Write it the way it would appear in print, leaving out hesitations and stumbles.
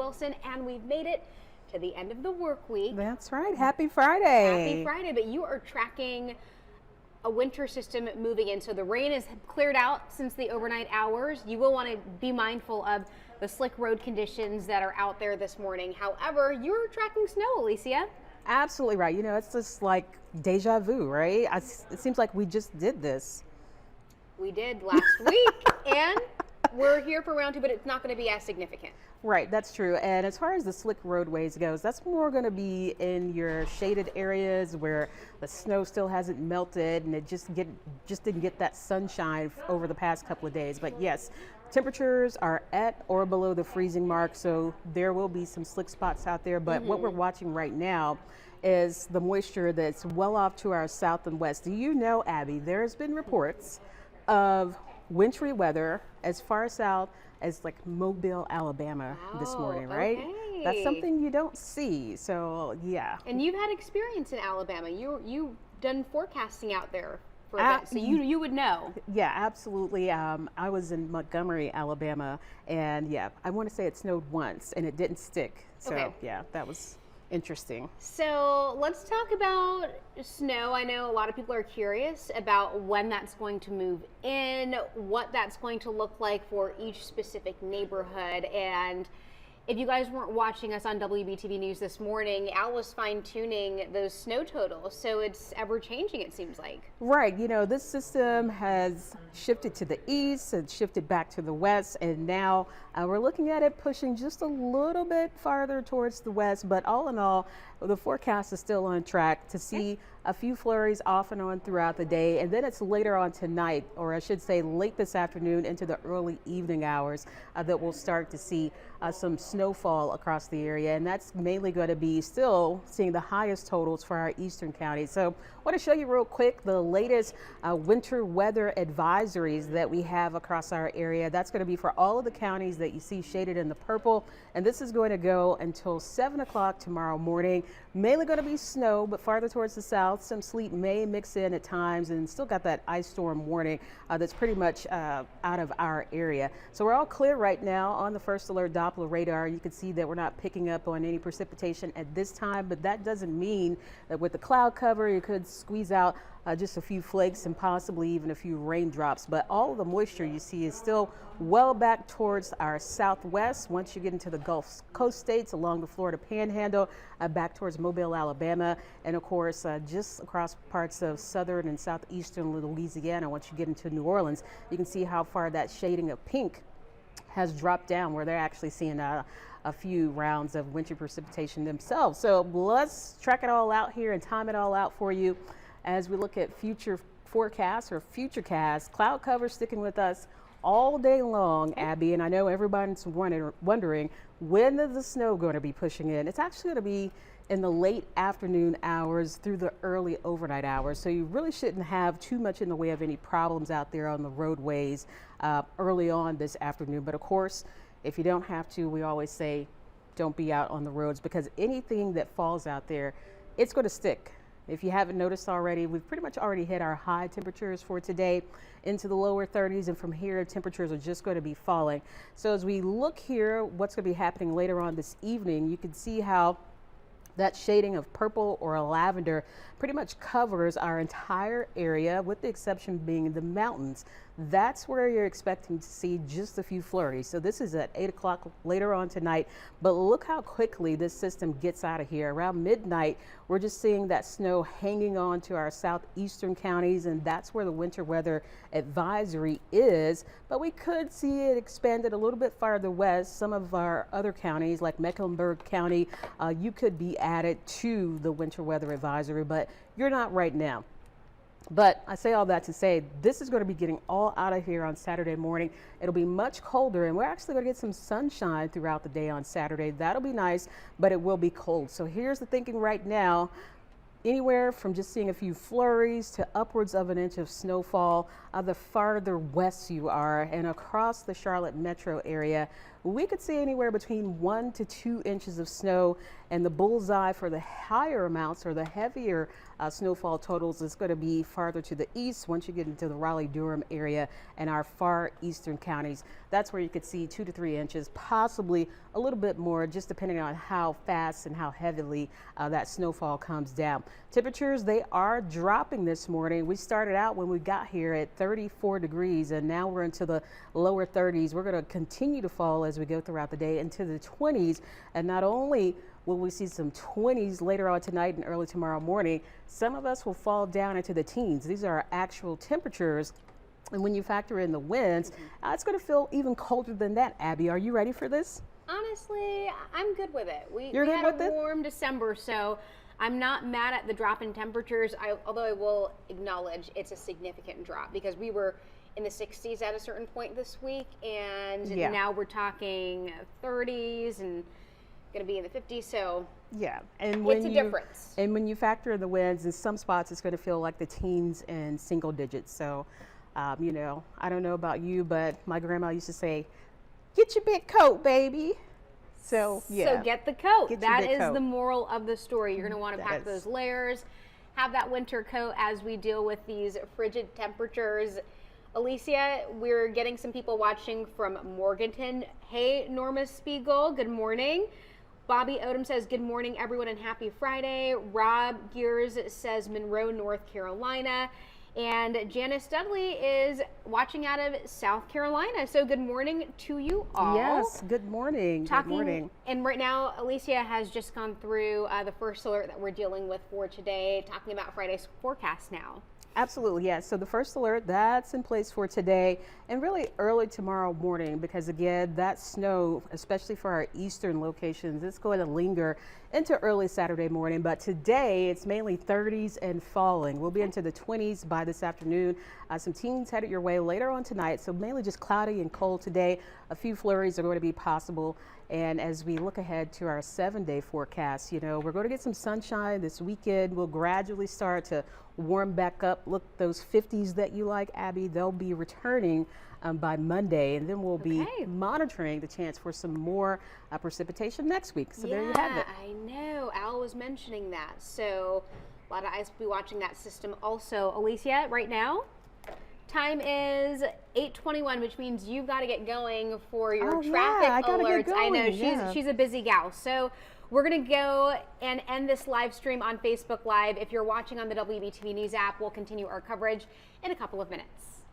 Wilson, and we've made it to the end of the work week. That's right. Happy Friday. Happy Friday, but you are tracking a winter system moving in. So the rain is cleared out since the overnight hours. You will want to be mindful of the slick road conditions that are out there this morning. However, you're tracking snow, Alicia. Absolutely right. You know, it's just like deja vu, right? It seems like we just did this. We did last week, and we're here for round two, but it's not going to be as significant. Right, that's true. And as far as the slick roadways goes, that's more going to be in your shaded areas where the snow still hasn't melted and it just didn't get that sunshine over the past couple of days. But yes, temperatures are at or below the freezing mark, so there will be some slick spots out there. But what we're watching right now is the moisture that's well off to our south and west. Do you know, Abby, there's been reports of wintry weather as far south as like Mobile, Alabama this morning, right? Okay. That's something you don't see. So yeah. And you've had experience in Alabama. You've done forecasting out there for a bit, so you would know. Yeah, absolutely. I was in Montgomery, Alabama, and yeah, I want to say it snowed once and it didn't stick. So yeah, that was interesting. So let's talk about snow. I know a lot of people are curious about when that's going to move in, what that's going to look like for each specific neighborhood. And if you guys weren't watching us on WBTV News this morning, Al was fine-tuning those snow totals, so it's ever-changing, it seems like. Right. You know, this system has shifted to the east and shifted back to the west, and now we're looking at it pushing just a little bit farther towards the west. But all in all, the forecast is still on track to see a few flurries off and on throughout the day, and then it's later on tonight, or I should say late this afternoon into the early evening hours, that we'll start to see some snowfall across the area, and that's mainly going to be still seeing the highest totals for our eastern counties. So I want to show you real quick the latest winter weather advisories that we have across our area. That's going to be for all of the counties that you see shaded in the purple, and this is going to go until 7 o'clock tomorrow morning. Mainly going to be snow, but farther towards the south, some sleet may mix in at times, and still got that ice storm warning that's pretty much out of our area. So we're all clear right now on the first alert Doppler radar. You can see that we're not picking up on any precipitation at this time, but that doesn't mean that with the cloud cover you could squeeze out just a few flakes and possibly even a few raindrops. But all of the moisture you see is still well back towards our southwest. Once you get into the Gulf Coast states along the Florida Panhandle, back towards Mobile, Alabama, and of course just across parts of southern and southeastern Louisiana. Once you get into New Orleans, you can see how far that shading of pink has dropped down, where they're actually seeing a few rounds of winter precipitation themselves. So let's track it all out here and time it all out for you as we look at future forecasts or futurecast. Cloud cover sticking with us all day long, Abby, and I know everybody's wondering when is the snow going to be pushing in. It's actually going to be in the late afternoon hours through the early overnight hours, so you really shouldn't have too much in the way of any problems out there on the roadways early on this afternoon. But of course, if you don't have to, we always say don't be out on the roads, because anything that falls out there, it's going to stick. If you haven't noticed already, we've pretty much already hit our high temperatures for today into the lower 30s, and from here temperatures are just going to be falling. So as we look here, what's going to be happening later on this evening, you can see how that shading of purple or lavender pretty much covers our entire area, with the exception being the mountains. That's where you're expecting to see just a few flurries. So this is at 8 o'clock later on tonight, but look how quickly this system gets out of here. Around midnight, we're just seeing that snow hanging on to our southeastern counties, and that's where the winter weather advisory is. But we could see it expanded a little bit farther west. Some of our other counties, like Mecklenburg County, you could be added to the winter weather advisory, but you're not right now. But I say all that to say this is going to be getting all out of here on Saturday morning. It'll be much colder, and we're actually going to get some sunshine throughout the day on Saturday. That'll be nice, but it will be cold. So here's the thinking right now. Anywhere from just seeing a few flurries to upwards of an inch of snowfall the farther west you are, and across the Charlotte metro area, we could see anywhere between 1 to 2 inches of snow, and the bullseye for the higher amounts or the heavier snowfall totals is going to be farther to the east once you get into the Raleigh-Durham area and our far eastern counties. That's where you could see 2 to 3 inches, possibly a little bit more, just depending on how fast and how heavily that snowfall comes down. Temperatures, they are dropping this morning. We started out when we got here at 34 degrees, and now we're into the lower 30s. We're going to continue to fall as we go throughout the day into the 20s, and not only will we see some 20s later on tonight and early tomorrow morning, some of us will fall down into the teens. These are our actual temperatures. And when you factor in the winds, it's going to feel even colder than that. Abby, are you ready for this? Honestly, I'm good with it. We You're good had with a it? warm December, so I'm not mad at the drop in temperatures. Although I will acknowledge it's a significant drop because we were in the 60s at a certain point this week, and Yeah. now we're talking 30s and going to be in the 50s. So Yeah, and it's a difference. And when you factor in the winds, in some spots it's going to feel like the teens and single digits. So, you know, I don't know about you, but my grandma used to say, "Get your big coat, baby." So yeah, So get the coat. Get your That big is coat. the moral of the story. You're going to want to pack Yes. those layers, have that winter coat as we deal with these frigid temperatures. Alicia, we're getting some people watching from Morganton. Hey, Norma Spiegel, good morning. Bobby Odom says, good morning, everyone, and happy Friday. Rob Gears says, Monroe, North Carolina. And Janice Dudley is watching out of South Carolina. So good morning to you all. Yes, good morning. Good morning. And right now, Alicia has just gone through the first alert that we're dealing with for today, talking about Friday's forecast now. Absolutely, yes. So the first alert, that's in place for today and really early tomorrow morning, because again, that snow, especially for our eastern locations, it's going to linger into early Saturday morning. But today, it's mainly 30s and falling. We'll be into the 20s by this afternoon. Some teens headed your way later on tonight. So mainly just cloudy and cold today. A few flurries are going to be possible. And as we look ahead to our 7-day forecast, you know, we're going to get some sunshine this weekend. We'll gradually start to warm back up. Look, those 50s that you like, Abby, they'll be returning by Monday, and then we'll be monitoring the chance for some more precipitation next week. So there you have it. I know. Al was mentioning that. So a lot of eyes will be watching that system also. Alicia, right now, time is 8:21, which means you've got to get going for your traffic I gotta alerts. get I know going, she's a busy gal. So we're going to go and end this live stream on Facebook Live. If you're watching on the WBTV News app, we'll continue our coverage in a couple of minutes.